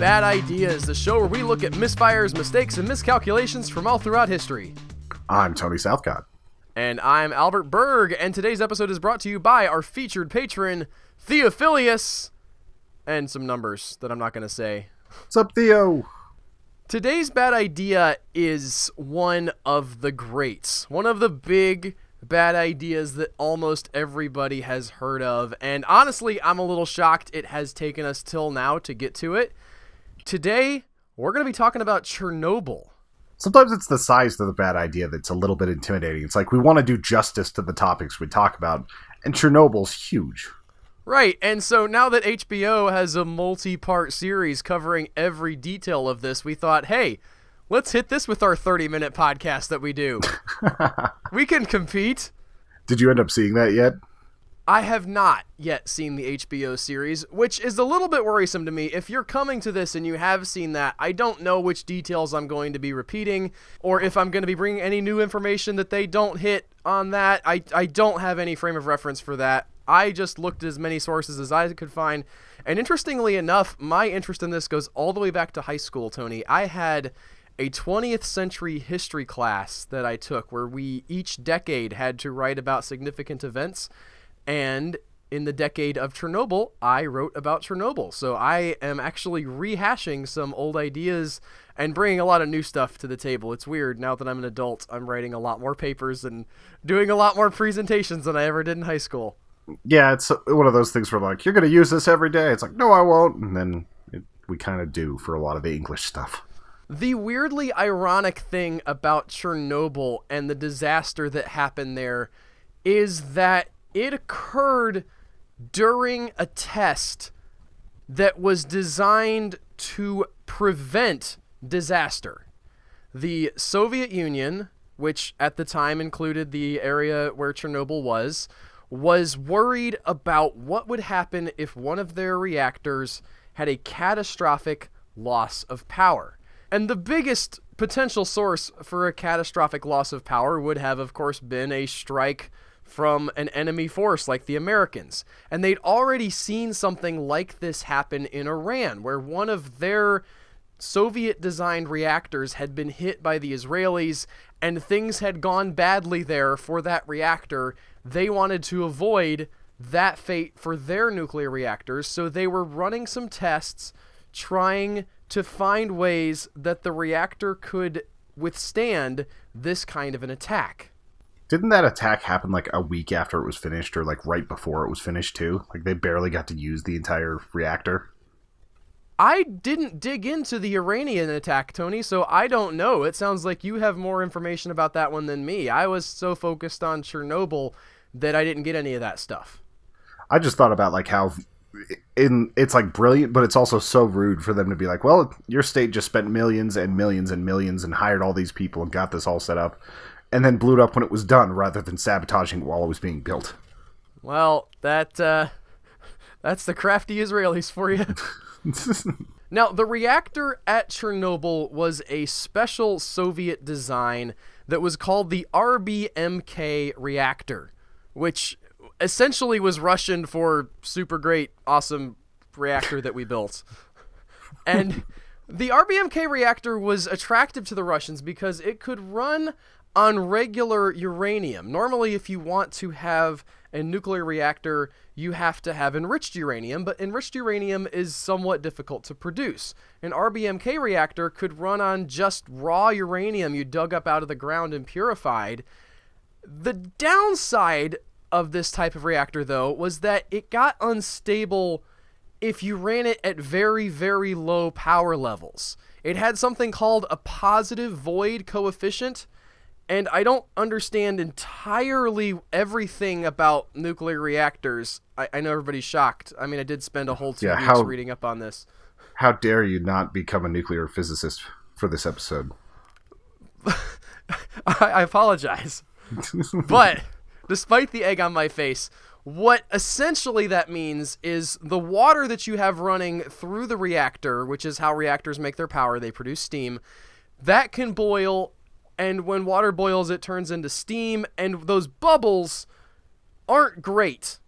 Bad Ideas, the show where we look at misfires, mistakes, and miscalculations from all throughout history. I'm Tony Southcott. And I'm Albert Berg, and today's episode is brought to you by our featured patron, Theophilus, and some numbers that I'm not going to say. What's up, Theo? Today's bad idea is one of the greats, one of the big bad ideas that almost everybody has heard of, and honestly, I'm a little shocked it has taken us till now to get to it. Today, we're going to be talking about Chernobyl. Sometimes it's the size of the bad idea that's a little bit intimidating. It's like we want to do justice to the topics we talk about, and Chernobyl's huge. Right, and so now that HBO has a multi-part series covering every detail of this, we thought, hey, let's hit this with our 30-minute podcast that we do. We can compete. Did you end up seeing that yet? I have not yet seen the HBO series, which is a little bit worrisome to me. If you're coming to this and you have seen that, I don't know which details I'm going to be repeating, or if I'm going to be bringing any new information that they don't hit on that. I don't have any frame of reference for that. I just looked at as many sources as I could find, and interestingly enough, my interest in this goes all the way back to high school, Tony. I had a 20th century history class that I took where we each decade had to write about significant events. And in the decade of Chernobyl, I wrote about Chernobyl. So I am actually rehashing some old ideas and bringing a lot of new stuff to the table. It's weird. Now that I'm an adult, I'm writing a lot more papers and doing a lot more presentations than I ever did in high school. Yeah, it's one of those things where like, you're going to use this every day. It's like, no, I won't. And then we kind of do for a lot of the English stuff. The weirdly ironic thing about Chernobyl and the disaster that happened there is that it occurred during a test that was designed to prevent disaster. The Soviet Union, which at the time included the area where Chernobyl was worried about what would happen if one of their reactors had a catastrophic loss of power. And the biggest potential source for a catastrophic loss of power would have, of course, been a strike from an enemy force like the Americans. And they'd already seen something like this happen in Iran, where one of their Soviet-designed reactors had been hit by the Israelis, and things had gone badly there for that reactor. They wanted to avoid that fate for their nuclear reactors, so they were running some tests trying to find ways that the reactor could withstand this kind of an attack. Didn't that attack happen like a week after it was finished, or like right before it was finished too? Like they barely got to use the entire reactor? I didn't dig into the Iranian attack, Tony, so I don't know. It sounds like you have more information about that one than me. I was so focused on Chernobyl that I didn't get any of that stuff. I just thought about like how it's like brilliant, but it's also so rude for them to be like, well, your state just spent millions and millions and millions and hired all these people and got this all set up, and then blew it up when it was done rather than sabotaging it while it was being built. Well, that's the crafty Israelis for you. Now, the reactor at Chernobyl was a special Soviet design that was called the RBMK reactor, which essentially was Russian for super great, awesome reactor that we built. And the RBMK reactor was attractive to the Russians because it could run on regular uranium. Normally, if you want to have a nuclear reactor, you have to have enriched uranium, but enriched uranium is somewhat difficult to produce. An RBMK reactor could run on just raw uranium you dug up out of the ground and purified. The downside of this type of reactor, though, was that it got unstable if you ran it at very, very low power levels. It had something called a positive void coefficient, and I don't understand entirely everything about nuclear reactors. I know everybody's shocked. I mean, I did spend a whole 2 weeks reading up on this. How dare you not become a nuclear physicist for this episode? I apologize. But despite the egg on my face, what essentially that means is the water that you have running through the reactor, which is how reactors make their power, they produce steam, that can boil. And when water boils, it turns into steam, and those bubbles aren't great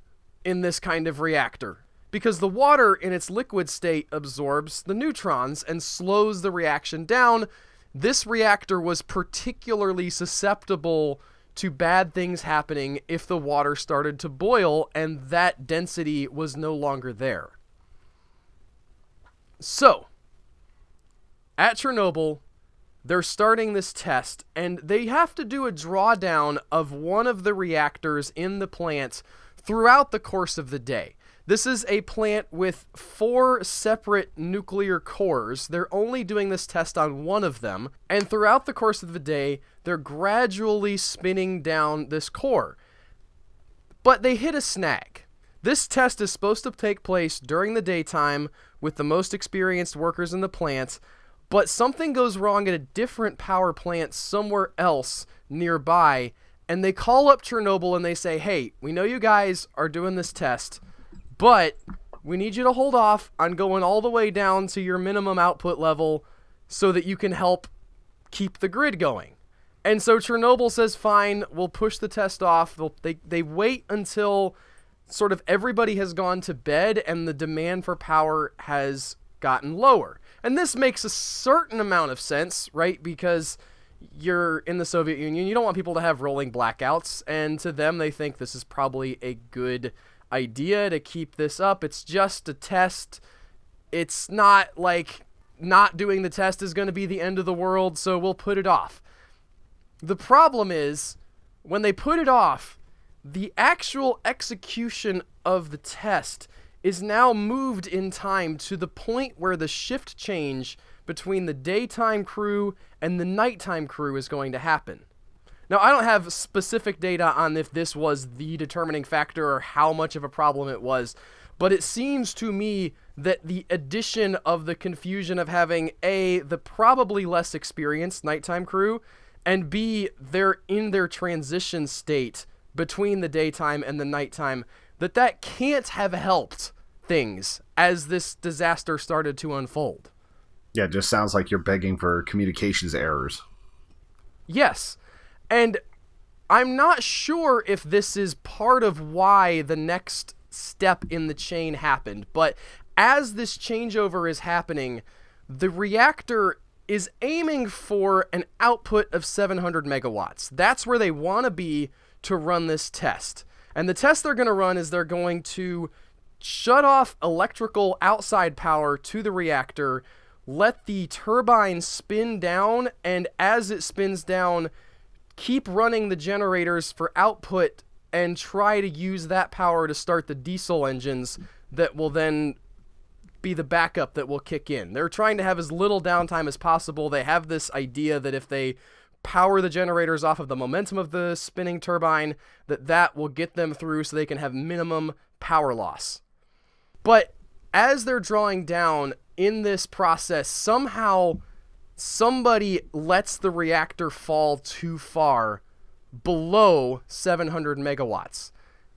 in this kind of reactor. because the water in its liquid state absorbs the neutrons and slows the reaction down. This reactor was particularly susceptible to bad things happening if the water started to boil and that density was no longer there. So, at Chernobyl, they're starting this test, and they have to do a drawdown of one of the reactors in the plant throughout the course of the day. This is a plant with 4 separate nuclear cores. They're only doing this test on one of them, and throughout the course of the day, they're gradually spinning down this core. But they hit a snag. This test is supposed to take place during the daytime with the most experienced workers in the plant, but something goes wrong at a different power plant somewhere else nearby, and they call up Chernobyl and they say, hey, we know you guys are doing this test, but we need you to hold off on going all the way down to your minimum output level so that you can help keep the grid going. And so Chernobyl says, fine, we'll push the test off. They wait until sort of everybody has gone to bed and the demand for power has gotten lower. And this makes a certain amount of sense, right? Because you're in the Soviet Union, you don't want people to have rolling blackouts, and to them they think this is probably a good idea to keep this up. It's just a test. It's not like not doing the test is going to be the end of the world, so we'll put it off. The problem is, when they put it off, the actual execution of the test is now moved in time to the point where the shift change between the daytime crew and the nighttime crew is going to happen. Now, I don't have specific data on if this was the determining factor or how much of a problem it was, but it seems to me that the addition of the confusion of having A, the probably less experienced nighttime crew, and B, they're in their transition state between the daytime and the nighttime, that can't have helped things as this disaster started to unfold. Yeah, it just sounds like you're begging for communications errors. Yes, and I'm not sure if this is part of why the next step in the chain happened, but as this changeover is happening, the reactor is aiming for an output of 700 megawatts. That's where they want to be to run this test. And the test they're going to run is they're going to shut off electrical outside power to the reactor, let the turbine spin down, and as it spins down, keep running the generators for output and try to use that power to start the diesel engines that will then be the backup that will kick in. They're trying to have as little downtime as possible. They have this idea that if they power the generators off of the momentum of the spinning turbine, that will get them through so they can have minimum power loss. But as they're drawing down in this process, somehow somebody lets the reactor fall too far below 700 megawatts.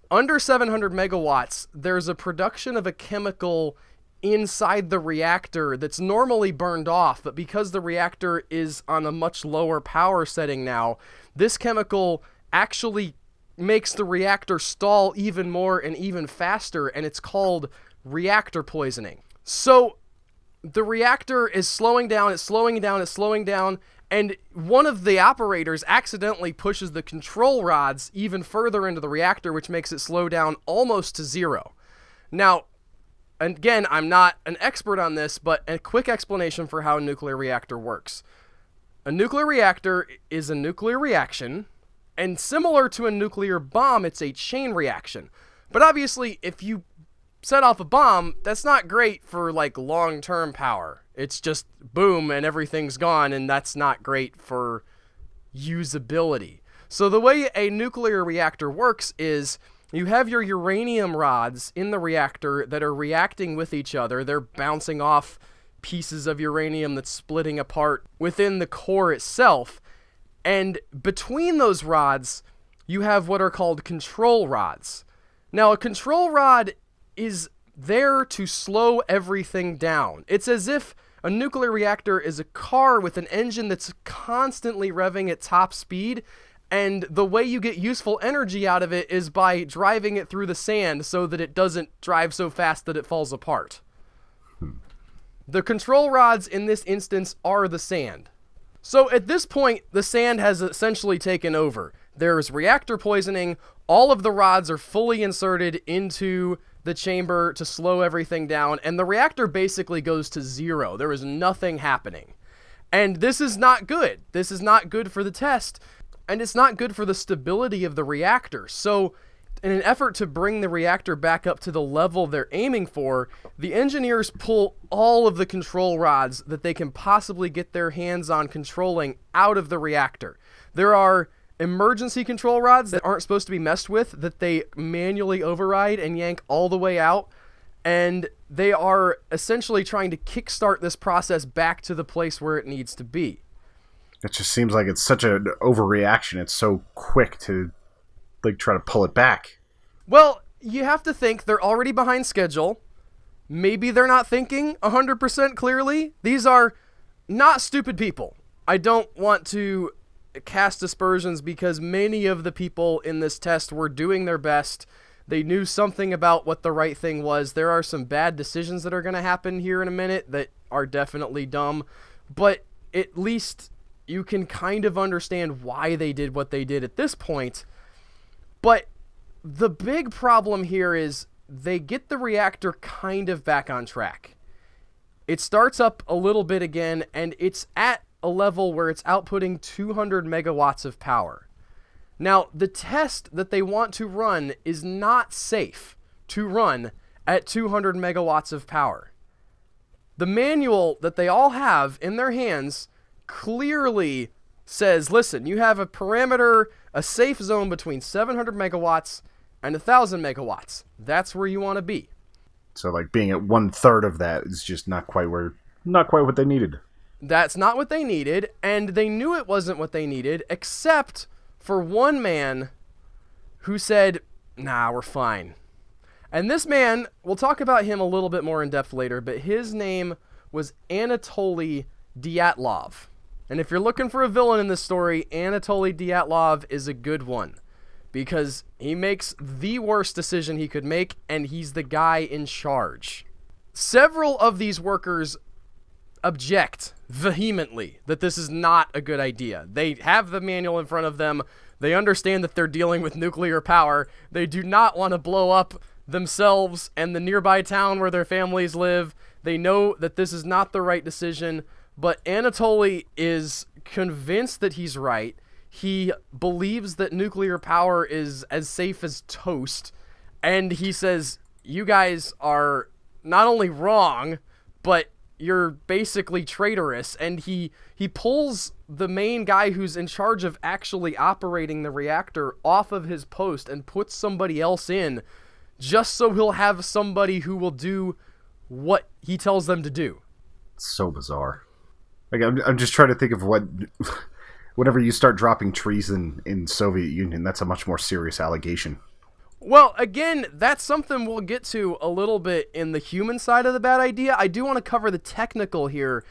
Under 700 megawatts, there's a production of a chemical inside the reactor that's normally burned off, but because the reactor is on a much lower power setting now, this chemical actually makes the reactor stall even more and even faster, and it's called reactor poisoning. So the reactor is slowing down, it's slowing down, it's slowing down, and one of the operators accidentally pushes the control rods even further into the reactor, which makes it slow down almost to zero. Now, again, I'm not an expert on this, but a quick explanation for how a nuclear reactor works. A nuclear reactor is a nuclear reaction, and similar to a nuclear bomb, it's a chain reaction. But obviously, if you set off a bomb, that's not great for like long-term power. It's just boom and everything's gone, and that's not great for usability. So the way a nuclear reactor works is you have your uranium rods in the reactor that are reacting with each other. They're bouncing off pieces of uranium that's splitting apart within the core itself. And between those rods, you have what are called control rods. Now, a control rod is there to slow everything down. It's as if a nuclear reactor is a car with an engine that's constantly revving at top speed, And the way you get useful energy out of it is by driving it through the sand so that it doesn't drive so fast that it falls apart. The control rods in this instance are the sand. So at this point, the sand has essentially taken over. There's reactor poisoning. All of the rods are fully inserted into the chamber to slow everything down, and the reactor basically goes to zero. There is nothing happening. And this is not good. This is not good for the test, and it's not good for the stability of the reactor. So in an effort to bring the reactor back up to the level they're aiming for, the engineers pull all of the control rods that they can possibly get their hands on controlling out of the reactor. There are emergency control rods that aren't supposed to be messed with that they manually override and yank all the way out, and they are essentially trying to kickstart this process back to the place where it needs to be. It just seems like it's such an overreaction. It's so quick to try to pull it back. Well, you have to think they're already behind schedule. Maybe they're not thinking 100% clearly. These are not stupid people. I don't want to cast aspersions because many of the people in this test were doing their best. They knew something about what the right thing was. There are some bad decisions that are going to happen here in a minute that are definitely dumb, but at least you can kind of understand why they did what they did at this point. But the big problem here is they get the reactor kind of back on track. It starts up a little bit again, and it's at a level where it's outputting 200 megawatts of power. Now, the test that they want to run is not safe to run at 200 megawatts of power. The manual that they all have in their hands clearly says, listen, you have a parameter, a safe zone between 700 megawatts and 1,000 megawatts. That's where you want to be. So, being at 1/3 of that is just not quite what they needed. That's not what they needed, and they knew it wasn't what they needed, except for one man who said, nah, we're fine. And this man, we'll talk about him a little bit more in depth later, but his name was Anatoly Dyatlov. And if you're looking for a villain in this story, Anatoly Dyatlov is a good one, because he makes the worst decision he could make, and he's the guy in charge. Several of these workers object vehemently that this is not a good idea. They have the manual in front of them. They understand that they're dealing with nuclear power. They do not want to blow up themselves and the nearby town where their families live. They know that this is not the right decision, but Anatoly is convinced that he's right. He believes that nuclear power is as safe as toast, and he says, you guys are not only wrong, but you're basically traitorous. And he pulls the main guy who's in charge of actually operating the reactor off of his post and puts somebody else in, just so he'll have somebody who will do what he tells them to do. It's so bizarre. I'm just trying to think of whenever you start dropping treason in Soviet Union, that's a much more serious allegation. Well, again, that's something we'll get to a little bit in the human side of the bad idea. I do want to cover the technical here,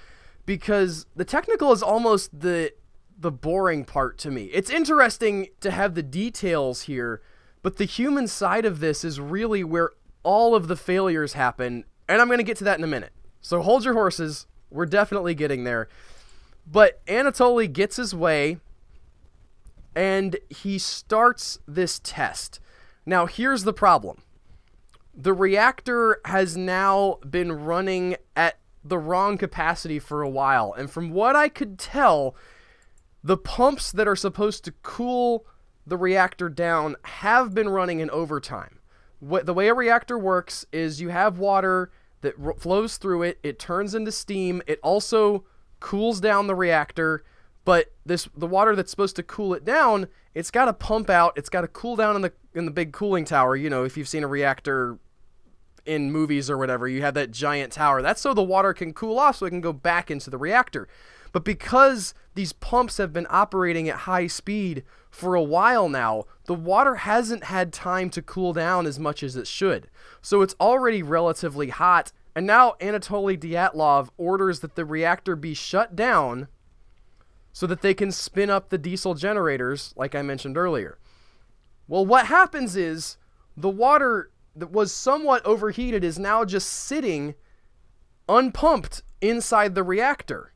because the technical is almost the boring part to me. It's interesting to have the details here, but the human side of this is really where all of the failures happen, and I'm going to get to that in a minute. So hold your horses. We're definitely getting there. But Anatoly gets his way, and he starts this test. Now, here's the problem. The reactor has now been running at the wrong capacity for a while, and from what I could tell, the pumps that are supposed to cool the reactor down have been running in overtime. The way a reactor works is you have water that flows through it, it turns into steam, it also cools down the reactor, but the water that's supposed to cool it down, it's got to pump out, it's got to cool down in the big cooling tower. You know, if you've seen a reactor in movies or whatever, you have that giant tower. That's so the water can cool off so it can go back into the reactor. But because these pumps have been operating at high speed for a while now, the water hasn't had time to cool down as much as it should. So it's already relatively hot, and now Anatoly Dyatlov orders that the reactor be shut down so that they can spin up the diesel generators, like I mentioned earlier. Well, what happens is the water that was somewhat overheated is now just sitting unpumped inside the reactor.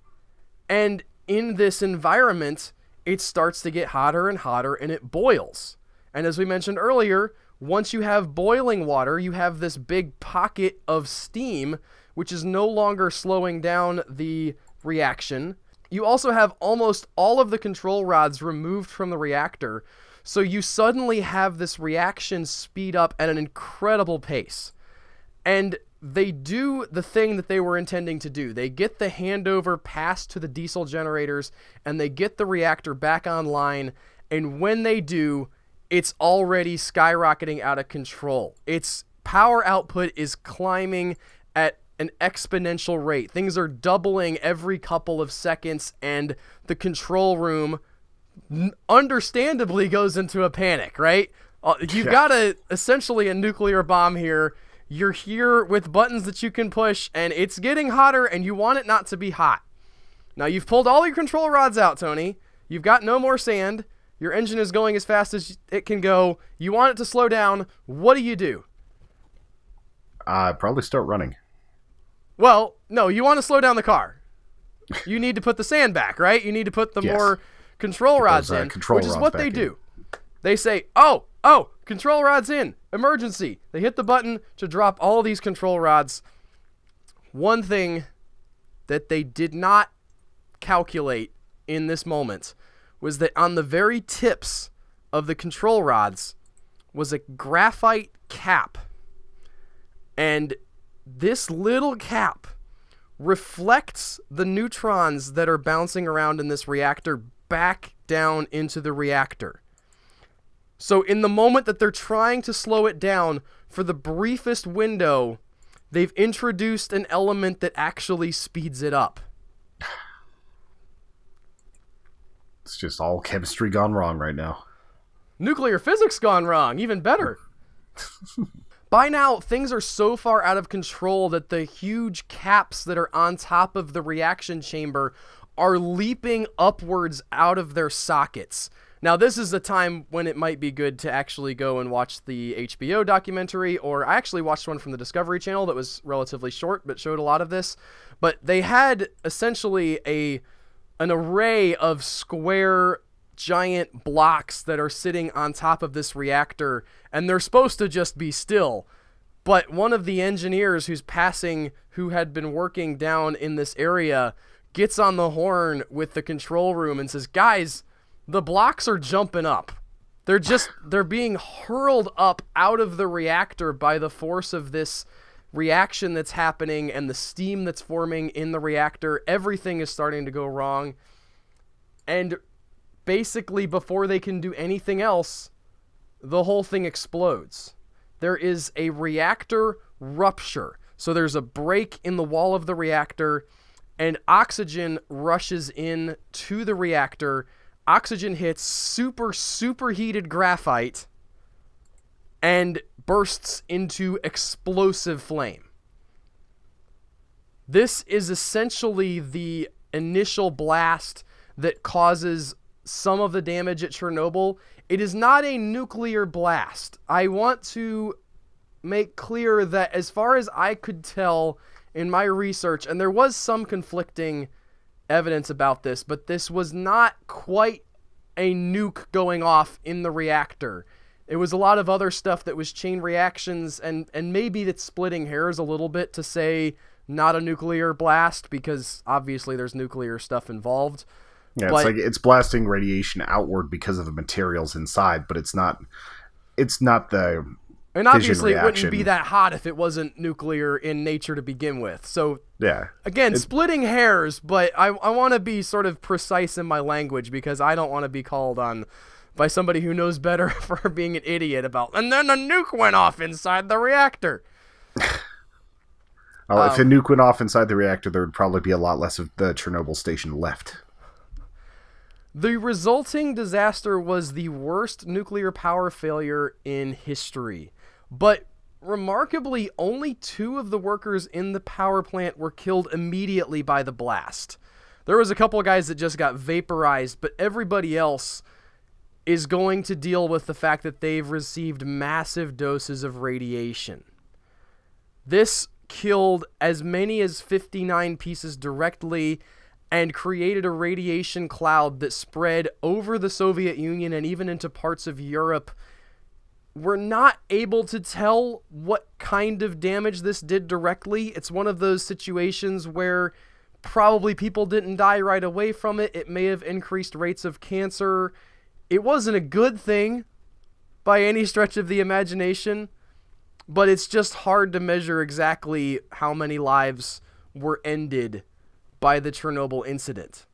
And in this environment, it starts to get hotter and hotter, and it boils. And as we mentioned earlier, once you have boiling water, you have this big pocket of steam, which is no longer slowing down the reaction. You also have almost all of the control rods removed from the reactor, so you suddenly have this reaction speed up at an incredible pace. And they do the thing that they were intending to do. They get the handover passed to the diesel generators, and they get the reactor back online, and when they do, it's already skyrocketing out of control. Its power output is climbing at an exponential rate. Things are doubling every couple of seconds, and the control room understandably goes into a panic, right? You've got essentially a nuclear bomb here. You're here with buttons that you can push, and it's getting hotter, and you want it not to be hot. Now, you've pulled all your control rods out, Tony. You've got no more sand. Your engine is going as fast as it can go. You want it to slow down. What do? Probably start running. Well, no, you want to slow down the car. You need to put the sand back, right? You need to put the more control rods in, which is what they do. They say, oh, control rods in, emergency. They hit the button to drop all these control rods. One thing that they did not calculate in this moment was that on the very tips of the control rods was a graphite cap. And this little cap reflects the neutrons that are bouncing around in this reactor back down into the reactor. So in the moment that they're trying to slow it down, for the briefest window, they've introduced an element that actually speeds it up. It's just all chemistry gone wrong right now. Nuclear physics gone wrong, even better. By now, things are so far out of control that the huge caps that are on top of the reaction chamber are leaping upwards out of their sockets. Now, this is a time when it might be good to actually go and watch the HBO documentary, or I actually watched one from the Discovery Channel that was relatively short but showed a lot of this. But they had essentially an array of square giant blocks that are sitting on top of this reactor, and they're supposed to just be still. But one of the engineers who had been working down in this area, gets on the horn with the control room and says, guys, the blocks are jumping up. They're being hurled up out of the reactor by the force of this reaction that's happening and the steam that's forming in the reactor. Everything is starting to go wrong. And basically, before they can do anything else, the whole thing explodes. There is a reactor rupture. So there's a break in the wall of the reactor, and oxygen rushes in to the reactor. Oxygen hits superheated graphite and bursts into explosive flame. This is essentially the initial blast that causes some of the damage at Chernobyl. It is not a nuclear blast. I want to make clear that as far as I could tell in my research, and there was some conflicting evidence about this, but this was not quite a nuke going off in the reactor. It was a lot of other stuff that was chain reactions, and maybe that's splitting hairs a little bit to say not a nuclear blast, because obviously there's nuclear stuff involved. Yeah, it's like it's blasting radiation outward because of the materials inside, but it's not the and obviously it wouldn't be that hot if it wasn't nuclear in nature to begin with. So yeah, again, splitting hairs, but I want to be sort of precise in my language, because I don't want to be called on by somebody who knows better for being an idiot about, and then a nuke went off inside the reactor. Well, if a nuke went off inside the reactor, there would probably be a lot less of the Chernobyl station left. The resulting disaster was the worst nuclear power failure in history. But remarkably, only 2 of the workers in the power plant were killed immediately by the blast. There was a couple of guys that just got vaporized, but everybody else is going to deal with the fact that they've received massive doses of radiation. This killed as many as 59 pieces directly and created a radiation cloud that spread over the Soviet Union and even into parts of Europe. We're not able to tell what kind of damage this did directly. It's one of those situations where probably people didn't die right away from it. It may have increased rates of cancer. It wasn't a good thing by any stretch of the imagination, but it's just hard to measure exactly how many lives were ended by the Chernobyl incident.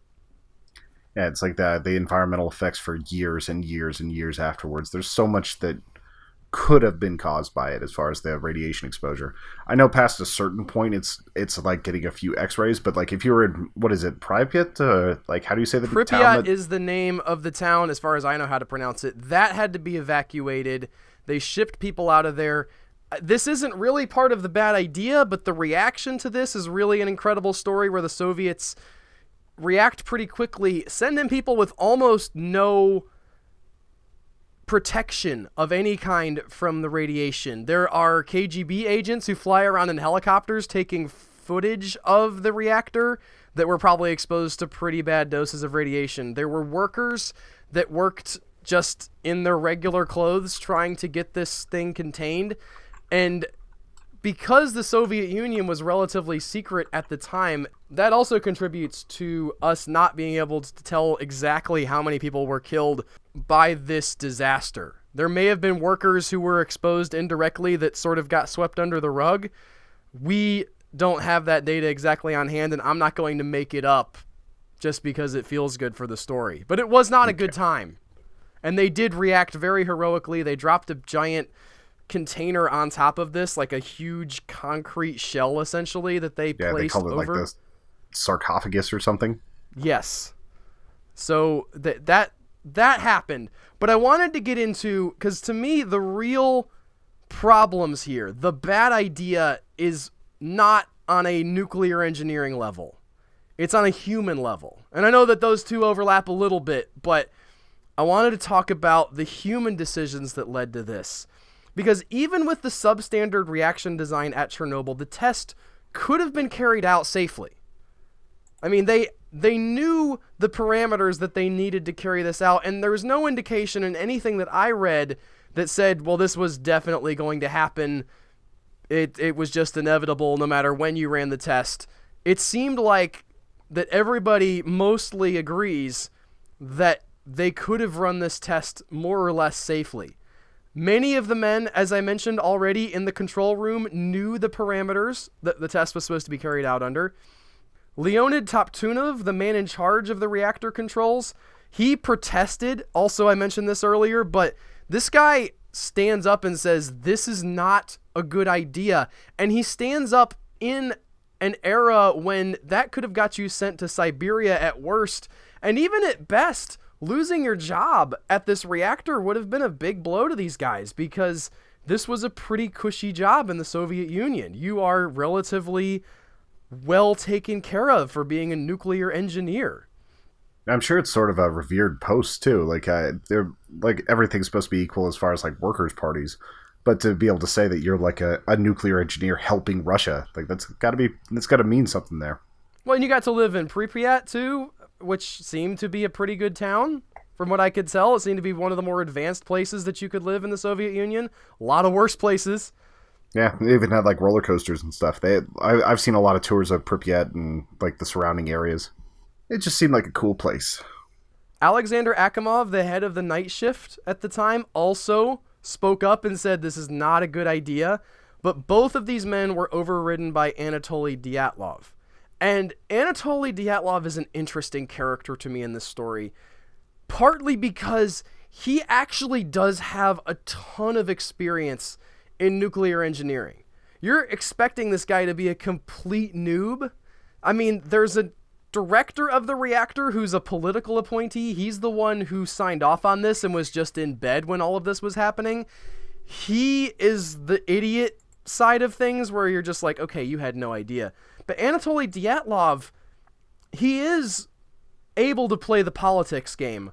Yeah, it's like the environmental effects for years and years and years afterwards. There's so much that could have been caused by it as far as the radiation exposure. I know past a certain point it's like getting a few x-rays, but like if you were in, what is it, Pripyat? Like how do you say the town? Pripyat is the name of the town as far as I know how to pronounce it. That had to be evacuated. They shipped people out of there. This isn't really part of the bad idea, but the reaction to this is really an incredible story where the Soviets react pretty quickly, send in people with almost no protection of any kind from the radiation. There are KGB agents who fly around in helicopters taking footage of the reactor that were probably exposed to pretty bad doses of radiation. There were workers that worked just in their regular clothes trying to get this thing contained. And because the Soviet Union was relatively secret at the time, that also contributes to us not being able to tell exactly how many people were killed by this disaster. There may have been workers who were exposed indirectly that sort of got swept under the rug. We don't have that data exactly on hand, and I'm not going to make it up just because it feels good for the story. But it was not a good time. And they did react very heroically. They dropped a giant container on top of this, like a huge concrete shell essentially that they placed they called it over. like the sarcophagus or something. Yes. So that happened. But I wanted to get into, because to me the real problems here, the bad idea is not on a nuclear engineering level. It's on a human level. And I know that those two overlap a little bit, but I wanted to talk about the human decisions that led to this. Because even with the substandard reaction design at Chernobyl, the test could have been carried out safely. I mean, they knew the parameters that they needed to carry this out, and there was no indication in anything that I read that said, well, this was definitely going to happen. It was just inevitable no matter when you ran the test. It seemed like that everybody mostly agrees that they could have run this test more or less safely. Many of the men, as I mentioned already, in the control room knew the parameters that the test was supposed to be carried out under. Leonid Toptunov, the man in charge of the reactor controls, he protested. Also, I mentioned this earlier, but this guy stands up and says, this is not a good idea. And he stands up in an era when that could have got you sent to Siberia at worst. And even at best, losing your job at this reactor would have been a big blow to these guys, because this was a pretty cushy job in the Soviet Union. You are relatively well taken care of for being a nuclear engineer. I'm sure it's sort of a revered post too. Like they're like everything's supposed to be equal as far as like workers' parties, but to be able to say that you're like a nuclear engineer helping Russia, like that's got to mean something there. Well, and you got to live in Pripyat too, which seemed to be a pretty good town. From what I could tell, it seemed to be one of the more advanced places that you could live in the Soviet Union. A lot of worse places. Yeah, they even had like roller coasters and stuff. I've seen a lot of tours of Pripyat and like the surrounding areas. It just seemed like a cool place. Alexander Akimov, the head of the night shift at the time, also spoke up and said this is not a good idea. But both of these men were overridden by Anatoly Dyatlov. And Anatoly Dyatlov is an interesting character to me in this story, partly because he actually does have a ton of experience in nuclear engineering. You're expecting this guy to be a complete noob. I mean, there's a director of the reactor who's a political appointee. He's the one who signed off on this and was just in bed when all of this was happening. He is the idiot side of things where you're just like, okay, you had no idea. But Anatoly Dyatlov he is able to play the politics game,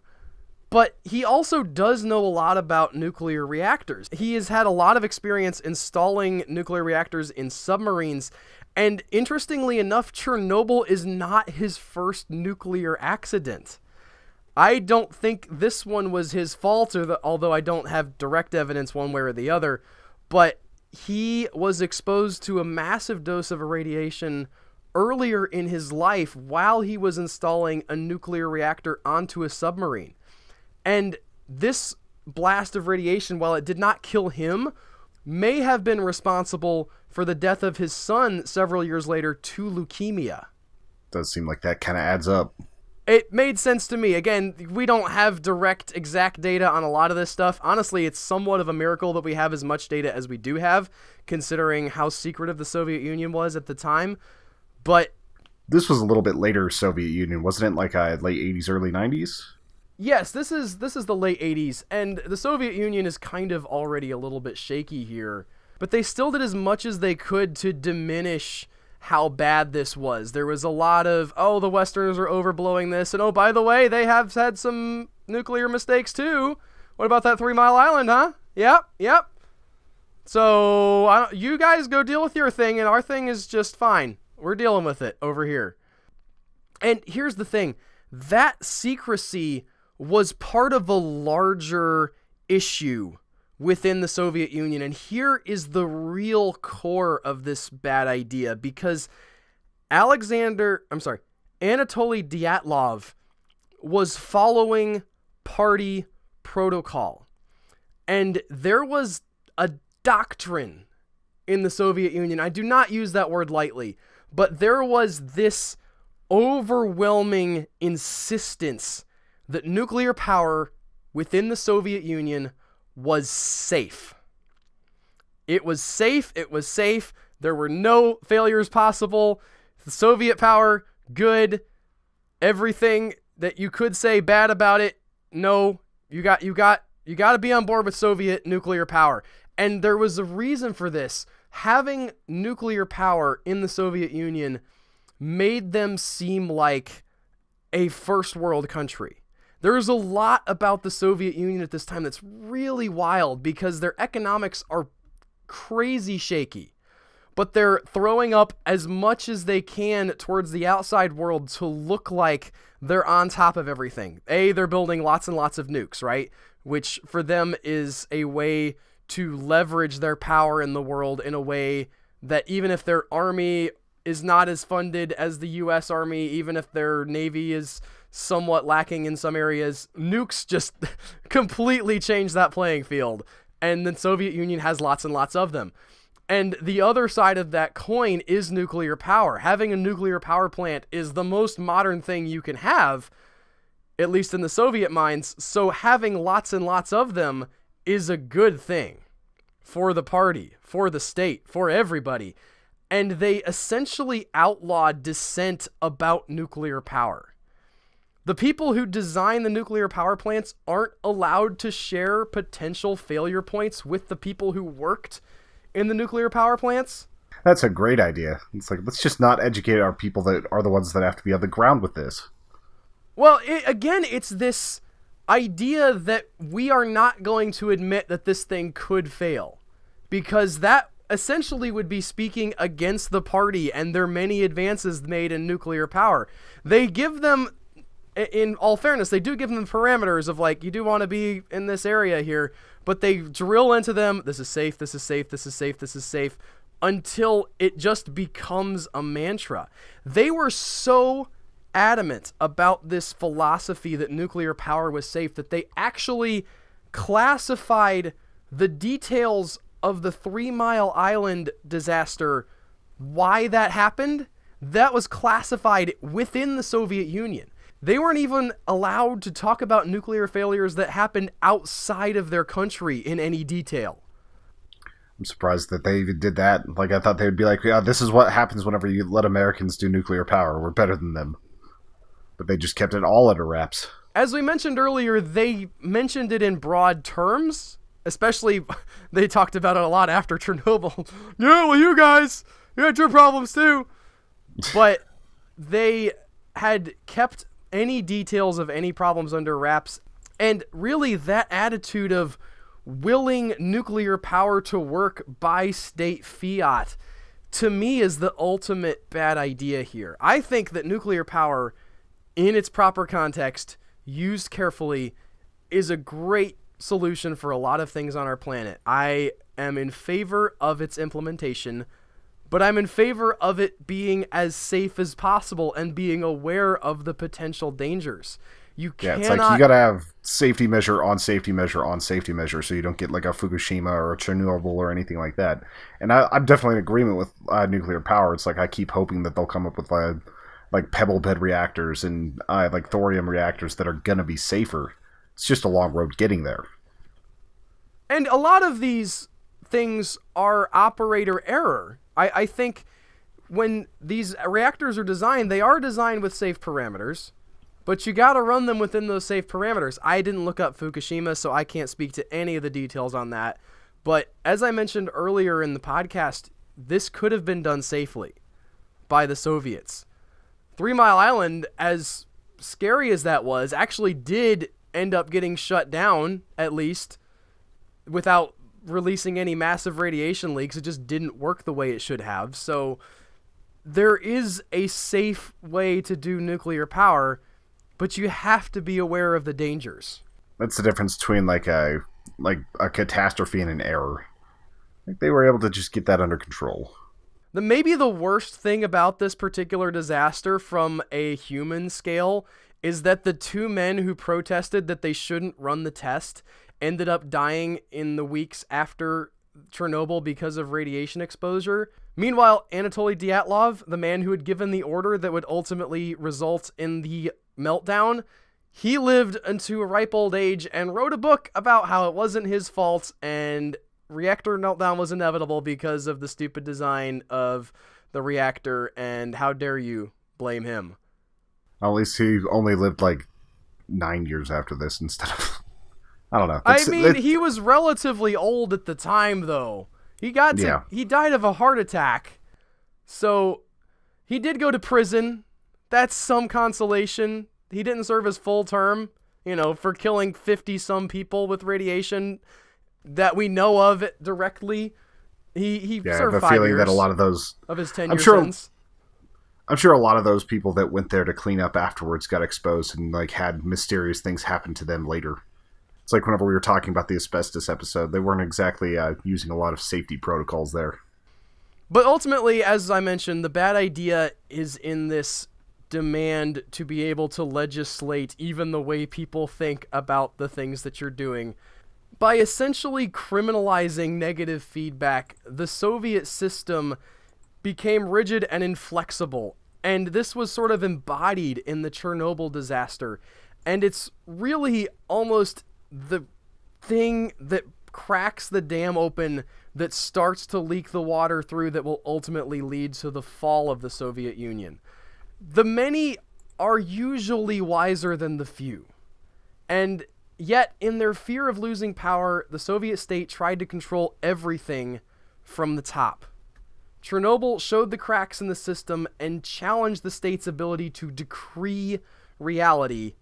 but he also does know a lot about nuclear reactors. He has had a lot of experience installing nuclear reactors in submarines, and interestingly enough, Chernobyl is not his first nuclear accident. I don't think this one was his fault, although I don't have direct evidence one way or the other, but he was exposed to a massive dose of irradiation earlier in his life while he was installing a nuclear reactor onto a submarine. And this blast of radiation, while it did not kill him, may have been responsible for the death of his son several years later to leukemia. Does seem like that kind of adds up. It made sense to me. Again, we don't have direct, exact data on a lot of this stuff. Honestly, it's somewhat of a miracle that we have as much data as we do have, considering how secretive the Soviet Union was at the time. But this was a little bit later Soviet Union, wasn't it? Like late 80s, early 90s? Yes, this is the late 80s, and the Soviet Union is kind of already a little bit shaky here, but they still did as much as they could to diminish how bad this was. There was a lot of, oh, the Westerners are overblowing this, and oh, by the way, they have had some nuclear mistakes too. What about that 3 Mile Island, huh? Yep. So, you guys go deal with your thing, and our thing is just fine. We're dealing with it over here. And here's the thing. That secrecy was part of a larger issue within the Soviet Union. And here is the real core of this bad idea, because Anatoly Dyatlov was following party protocol. And there was a doctrine in the Soviet Union. I do not use that word lightly, but there was this overwhelming insistence that nuclear power within the Soviet Union was safe. It was safe. There were no failures possible. The Soviet power, good. Everything that you could say bad about it, no. You got to be on board with Soviet nuclear power. And there was a reason for this. Having nuclear power in the Soviet Union made them seem like a first world country. There's a lot about the Soviet Union at this time that's really wild because their economics are crazy shaky, but they're throwing up as much as they can towards the outside world to look like they're on top of everything. They're building lots and lots of nukes, right? Which for them is a way to leverage their power in the world in a way that even if their army is not as funded as the U.S. Army, even if their Navy is somewhat lacking in some areas, nukes just completely change that playing field. And the Soviet Union has lots and lots of them. And the other side of that coin is nuclear power. Having a nuclear power plant is the most modern thing you can have, at least in the Soviet minds. So having lots and lots of them is a good thing for the party, for the state, for everybody. And they essentially outlawed dissent about nuclear power. The people who design the nuclear power plants aren't allowed to share potential failure points with the people who worked in the nuclear power plants. That's a great idea. It's like, let's just not educate our people that are the ones that have to be on the ground with this. Well, it's this idea that we are not going to admit that this thing could fail, because that essentially would be speaking against the party and their many advances made in nuclear power. They give them, in all fairness, they do give them parameters of like, you do want to be in this area here, but they drill into them, this is safe, this is safe, this is safe, this is safe, until it just becomes a mantra. They were so adamant about this philosophy that nuclear power was safe that they actually classified the details of the 3 Mile Island disaster, why that happened, that was classified within the Soviet Union. They weren't even allowed to talk about nuclear failures that happened outside of their country in any detail. I'm surprised that they even did that. Like, I thought they would be like, yeah, this is what happens whenever you let Americans do nuclear power. We're better than them. But they just kept it all under wraps. As we mentioned earlier, they mentioned it in broad terms. Especially, they talked about it a lot after Chernobyl. Yeah, well, you guys, you had your problems too. But they had kept any details of any problems under wraps, and really that attitude of willing nuclear power to work by state fiat, to me, is the ultimate bad idea here. I think that nuclear power, in its proper context, used carefully, is a great solution for a lot of things on our planet. I am in favor of its implementation, but I'm in favor of it being as safe as possible and being aware of the potential dangers. You cannot... it's like you gotta have safety measure on safety measure on safety measure so you don't get like a Fukushima or a Chernobyl or anything like that. And I'm definitely in agreement with nuclear power. It's like I keep hoping that they'll come up with like pebble bed reactors and like thorium reactors that are gonna be safer. It's just a long road getting there. And a lot of these things are operator error. I think when these reactors are designed, they are designed with safe parameters, but you got to run them within those safe parameters. I didn't look up Fukushima, so I can't speak to any of the details on that. But as I mentioned earlier in the podcast, this could have been done safely by the Soviets. 3 Mile Island, as scary as that was, actually did end up getting shut down, at least, without releasing any massive radiation leaks. It just didn't work the way it should have. So there is a safe way to do nuclear power, but you have to be aware of the dangers. That's the difference between like a catastrophe and an error. Like they were able to just get that under control. Maybe the worst thing about this particular disaster from a human scale is that the 2 men who protested that they shouldn't run the test ended up dying in the weeks after Chernobyl because of radiation exposure. Meanwhile, Anatoly Dyatlov, the man who had given the order that would ultimately result in the meltdown, he lived into a ripe old age and wrote a book about how it wasn't his fault and reactor meltdown was inevitable because of the stupid design of the reactor, and how dare you blame him. At least he only lived like 9 years after this instead of... I don't know. He was relatively old at the time, though. He died of a heart attack. So he did go to prison. That's some consolation. He didn't serve his full term, for killing 50-some people with radiation that we know of directly. He served 5 years that a lot of those of his 10-year sentence. I'm sure a lot of those people that went there to clean up afterwards got exposed and like had mysterious things happen to them later. It's like whenever we were talking about the asbestos episode, they weren't exactly using a lot of safety protocols there. But ultimately, as I mentioned, the bad idea is in this demand to be able to legislate even the way people think about the things that you're doing. By essentially criminalizing negative feedback, the Soviet system became rigid and inflexible, and this was sort of embodied in the Chernobyl disaster. And it's really almost the thing that cracks the dam open that starts to leak the water through that will ultimately lead to the fall of the Soviet Union. The many are usually wiser than the few. And yet, in their fear of losing power, the Soviet state tried to control everything from the top. Chernobyl showed the cracks in the system and challenged the state's ability to decree reality.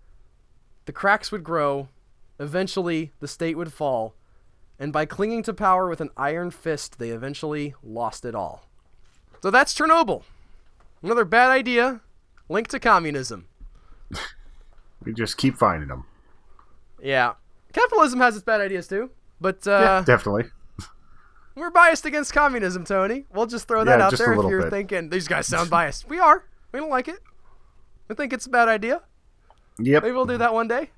The cracks would grow. Eventually, the state would fall. And by clinging to power with an iron fist, they eventually lost it all. So that's Chernobyl. Another bad idea linked to communism. We just keep finding them. Yeah. Capitalism has its bad ideas too. But yeah, definitely. We're biased against communism, Tony. We'll just throw that out there if you're thinking, these guys sound biased. We are. We don't like it. We think it's a bad idea. Yep. Maybe we'll do that one day.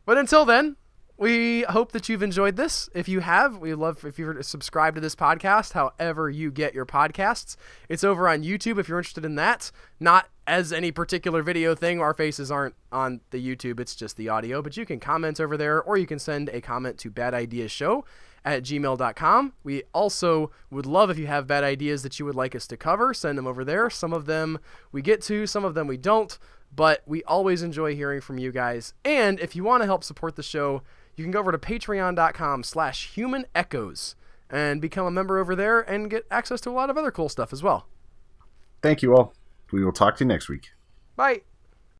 But until then, we hope that you've enjoyed this. If you have, we'd love if you were to subscribe to this podcast, however you get your podcasts. It's over on YouTube if you're interested in that. Not as any particular video thing. Our faces aren't on the YouTube. It's just the audio. But you can comment over there, or you can send a comment to badideashow@gmail.com. We also would love if you have bad ideas that you would like us to cover. Send them over there. Some of them we get to, some of them we don't. But we always enjoy hearing from you guys. And if you want to help support the show, you can go over to patreon.com/humanechoes and become a member over there and get access to a lot of other cool stuff as well. Thank you all. We will talk to you next week. Bye.